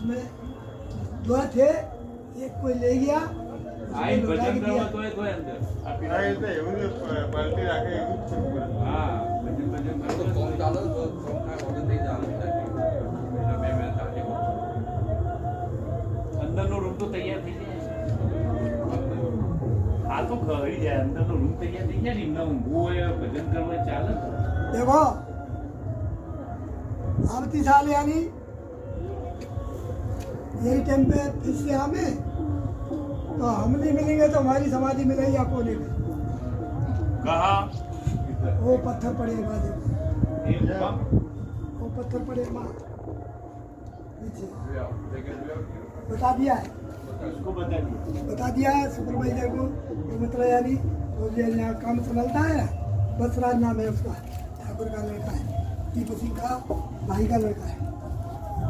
उसमें दो थे, एक कोई ले गया, આઈ उसको लौटा ભજન के કરવા दिया। તોય કોઈ અંદર આપી હા, દે. એટલે એવું જ પાર્ટી રાખે એવું જ છે પૂરા. હા ભજન તો કરવા ફોન ચાલો તો ફોન ઓર્ડર થઈ જાય બે સાથે અંદરનો રૂમ તો તૈયાર થઈ જાય. આ તો ખરી જાય અંદરનો રૂમ તૈયાર થઈ જાય ને એમને ઊંઘવું હોય ભજન કરવું હોય ચાલે. देखो आवती साल यानी यही टाइम पे फिर से हमें तो हम नहीं मिलेंगे तो हमारी समाधि मिलेगी या कोने में કહા वो पत्थर पड़ेगा देखो એ બાપ वो पत्थर पड़ेगा नीचे बता दिया है उसको बता दिया. बता दिया है सुपरवाइजर को तो मतलब यानी वो जो यहाँ काम संभालता है बसराज नाम है उसका ठाकुर का लड़का है दीपक सिंह का भाई का लड़का है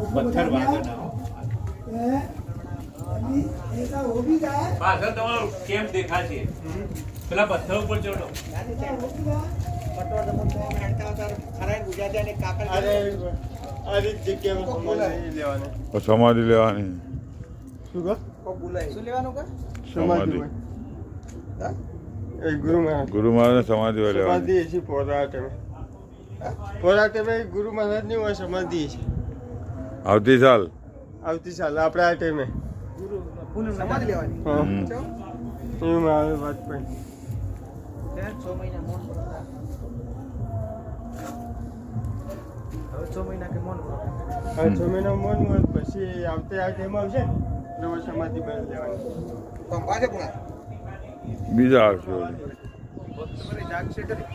उसको बता પથ્થર दिया વાગે ના अभी ऐसा हो भी जाए પાછળ તમારો કેમ દેખાશે પેલા પથ્થર ઉપર ચડો. ऐसा हो भी जाए અરે આ રીત જગ્યામાં સમાધિ લેવાની. સમાધિ લેવાની શું કહો? શું લેવાનું કે સમાધિ હોય. એ ગુરુ મહારાજ ગુરુ મહારાજ સમાધિ સમાધિ લેવાની છે પોરા ટાઈમે. પોરા ટાઈમે ગુરુ મહારાજની હોય સમાધિ છે. આવતી સાલ આવતી સાલ આપણે આ ટાઈમે. સમાધિ લેવાની હા હમ. એવું આવે વાજપેયી. 6 મહિના મૌન વ્રત હવે 6 મહિના કે મૌન વ્રત હવે 6 મહિના મૌન વ્રત પછી આવતે આ ટાઈમ આવશે ને એટલે સમાધિ બની લેવાની. પણ પાછે પણ બીજા આવશે જાગશે કરી